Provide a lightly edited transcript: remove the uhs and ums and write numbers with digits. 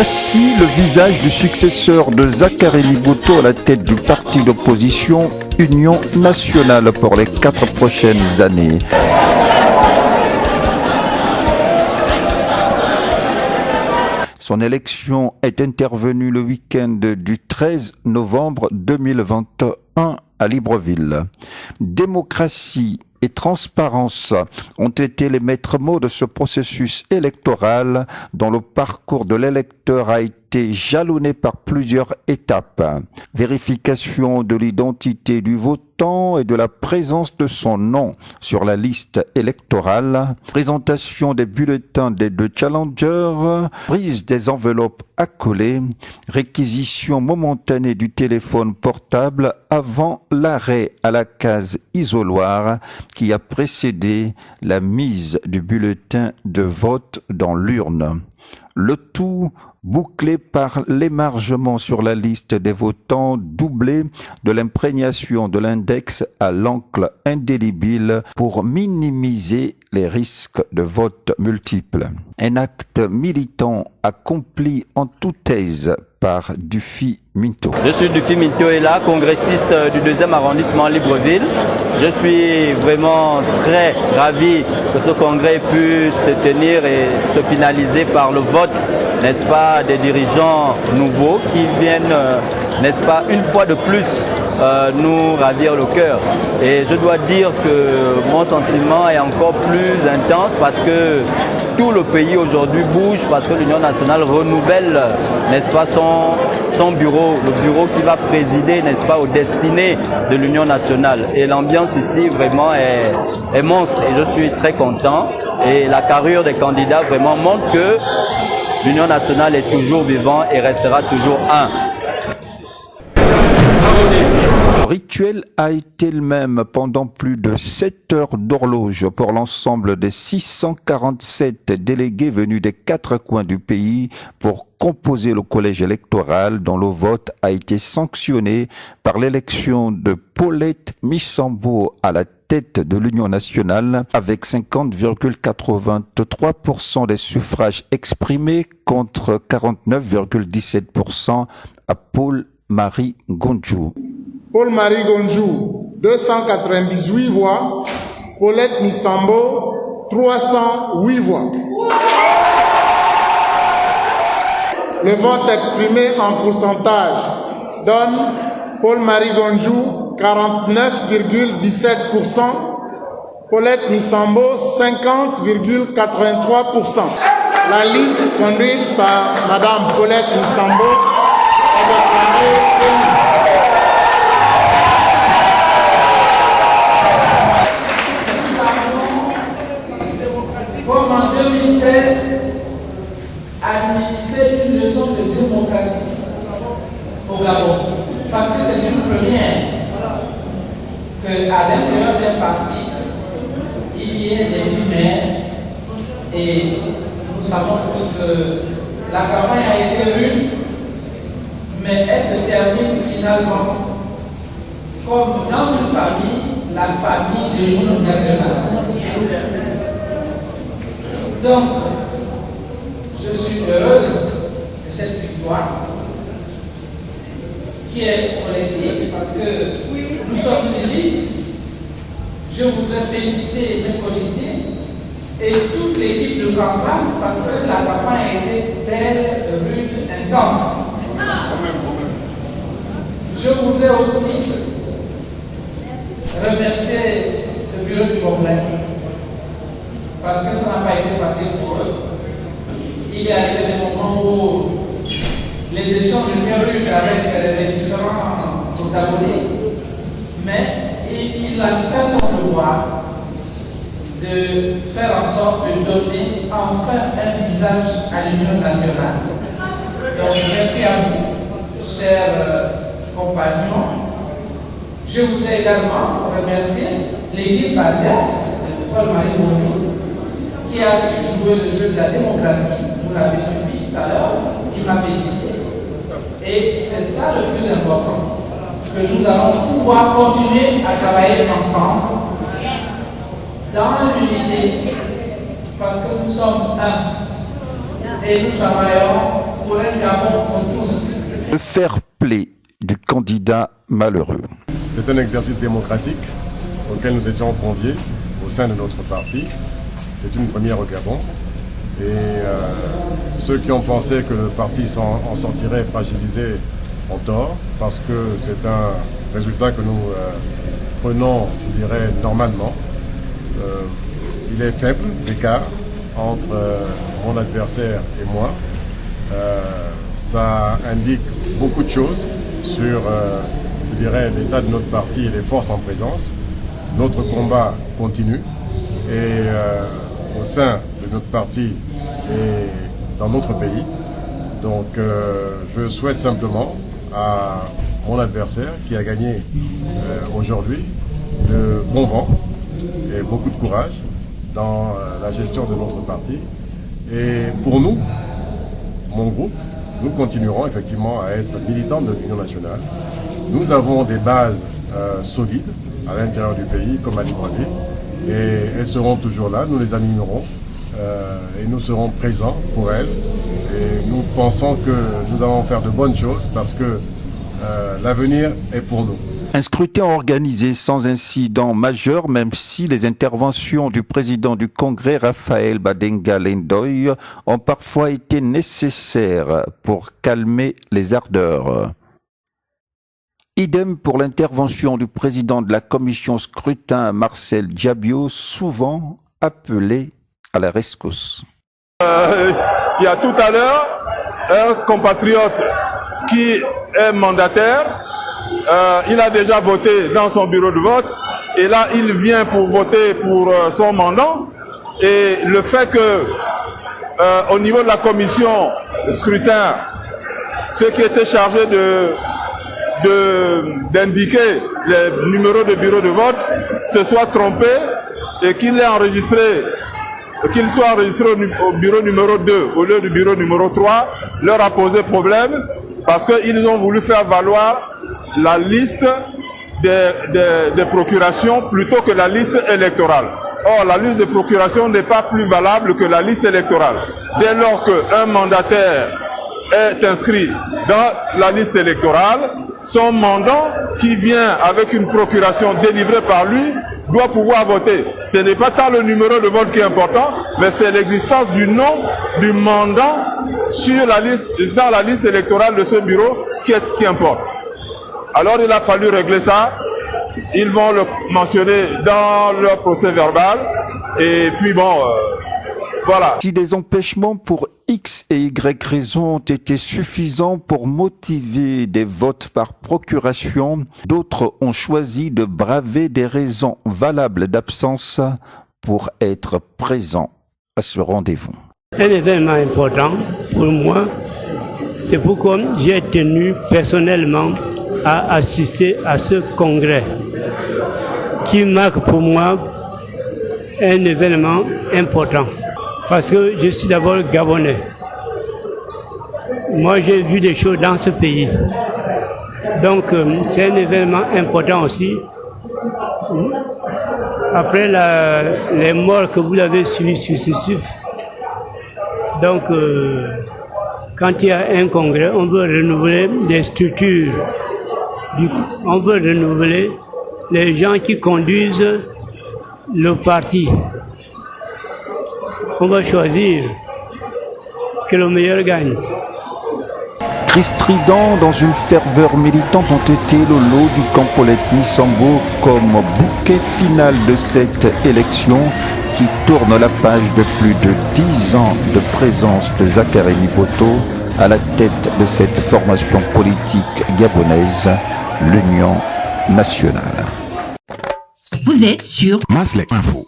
Voici le visage du successeur de Zachary Liboto à la tête du parti d'opposition Union nationale pour les 4 prochaines années. Son élection est intervenue le week-end du 13 novembre 2021 à Libreville. Démocratie et transparence ont été les maîtres mots de ce processus électoral dont le parcours de l'électeur a été jalonné par plusieurs étapes. Vérification de l'identité du votant et de la présence de son nom sur la liste électorale, présentation des bulletins des 2 challengers, prise des enveloppes à coller, réquisition momentanée du téléphone portable avant l'arrêt à la case isoloir qui a précédé la mise du bulletin de vote dans l'urne. Le tout bouclé par l'émargement sur la liste des votants doublé de l'imprégnation de l'index à l'encre indélébile pour minimiser les risques de vote multiples. Un acte militant accompli en toute aise par Dufy Minto. Je suis Dufy Minto et là, congressiste du 2e arrondissement Libreville. Je suis vraiment très ravi que ce congrès ait pu se tenir et se finaliser par le vote, n'est-ce pas, des dirigeants nouveaux qui viennent, n'est-ce pas, une fois de plus nous ravir le cœur. Et je dois dire que mon sentiment est encore plus intense parce que tout le pays aujourd'hui bouge, parce que l'Union nationale renouvelle, n'est-ce pas, son bureau, le bureau qui va présider, n'est-ce pas, aux destinées de l'Union nationale. Et l'ambiance ici vraiment est monstre et je suis très content. Et la carrure des candidats vraiment montre que l'Union nationale est toujours vivante et restera toujours un. Le rituel a été le même pendant plus de 7 heures d'horloge pour l'ensemble des 647 délégués venus des 4 coins du pays pour composer le collège électoral dont le vote a été sanctionné par l'élection de Paulette Missambo à la tête de l'Union nationale avec 50,83% des suffrages exprimés contre 49,17% à Paul-Marie Gondjou. Paul-Marie Gondjou, 298 voix. Paulette Missambo, 308 voix. Le vote exprimé en pourcentage donne Paul-Marie Gondjou 49,17%, Paulette Missambo 50,83%. La liste conduite par Madame Paulette Missambo est déclarée élue. Comme en 2016, administrer une leçon de démocratie au Gabon. Parce que c'est une première qu'à l'intérieur d'un parti, il y ait des primaires. Et nous savons tous que la campagne a été rude, mais elle se termine finalement comme dans une famille, la famille de l'Union nationale. Donc, je suis heureuse de cette victoire qui est collective parce que nous sommes une liste. Je voudrais féliciter mes policiers et toute l'équipe de campagne parce que la campagne a été belle, rude, intense. Je voudrais aussi remercier le bureau du Congrès parce que ça n'a pas été facile pour eux. Il y a eu des moments où les échanges étaient rudes avec les différents protagonistes, mais il a fait son devoir de faire en sorte de donner enfin un visage à l'Union nationale. Donc merci à vous, chers compagnons. Je voudrais également remercier l'équipe adverse de Paul-Marie Gondjou qui a su jouer le jeu de la démocratie. Vous l'avez suivi tout à l'heure, il m'a félicité. Et c'est ça le plus important, que nous allons pouvoir continuer à travailler ensemble dans l'unité, parce que nous sommes un et nous travaillons pour un Gabon pour tous. Le fair play du candidat malheureux. C'est un exercice démocratique auquel nous étions conviés au sein de notre parti. C'est une première au Gabon. Et ceux qui ont pensé que le parti en sortirait fragilisé ont tort, parce que c'est un résultat que nous prenons, je dirais, normalement. Il est faible, l'écart entre mon adversaire et moi. Ça indique beaucoup de choses sur, je dirais, l'état de notre parti et les forces en présence. Notre combat continue et au sein de notre parti et dans notre pays. Donc je souhaite simplement à mon adversaire qui a gagné aujourd'hui de bon vent et beaucoup de courage dans la gestion de notre parti. Et pour nous, mon groupe, nous continuerons effectivement à être militants de l'Union nationale. Nous avons des bases solides à l'intérieur du pays, comme à Libreville, et elles seront toujours là, nous les animerons et nous serons présents pour elles. Et nous pensons que nous allons faire de bonnes choses parce que l'avenir est pour nous. Un scrutin organisé sans incident majeur, même si les interventions du président du Congrès, Raphaël Badenga Lendoy, ont parfois été nécessaires pour calmer les ardeurs. Idem pour l'intervention du président de la commission scrutin, Marcel Diabio, souvent appelé à la rescousse. Il y a tout à l'heure un compatriote qui est mandataire. Il a déjà voté dans son bureau de vote et là il vient pour voter pour son mandat. Et le fait que au niveau de la commission scrutin, ceux qui étaient chargés d'indiquer les numéros de bureau de vote se soient trompés et qu'il soit enregistré au bureau numéro 2 au lieu du bureau numéro 3 leur a posé problème parce qu'ils ont voulu faire valoir la liste des procurations plutôt que la liste électorale. Or, la liste de procuration n'est pas plus valable que la liste électorale. Dès lors qu'un mandataire est inscrit dans la liste électorale, son mandat qui vient avec une procuration délivrée par lui doit pouvoir voter. Ce n'est pas tant le numéro de vote qui est important, mais c'est l'existence du nom du mandat sur la liste, dans la liste électorale de ce bureau qui importe. Alors il a fallu régler ça. Ils vont le mentionner dans leur procès verbal. Et puis bon, voilà. Si des empêchements pour X et Y raisons ont été suffisants pour motiver des votes par procuration, d'autres ont choisi de braver des raisons valables d'absence pour être présents à ce rendez-vous. Un événement important pour moi, c'est pourquoi j'ai tenu personnellement à assister à ce congrès qui marque pour moi un événement important parce que je suis d'abord gabonais. Moi j'ai vu des choses dans ce pays, donc c'est un événement important aussi. Après les morts que vous avez suivis successifs, donc quand il y a un congrès, on veut renouveler des structures. On veut renouveler les gens qui conduisent le parti. On va choisir que le meilleur gagne. Cris stridents dans une ferveur militante ont été le lot du camp Paulette Misambo comme bouquet final de cette élection qui tourne la page de plus de 10 ans de présence de Zachary Nipoto à la tête de cette formation politique gabonaise, l'Union nationale. Vous êtes sur Maslek Info.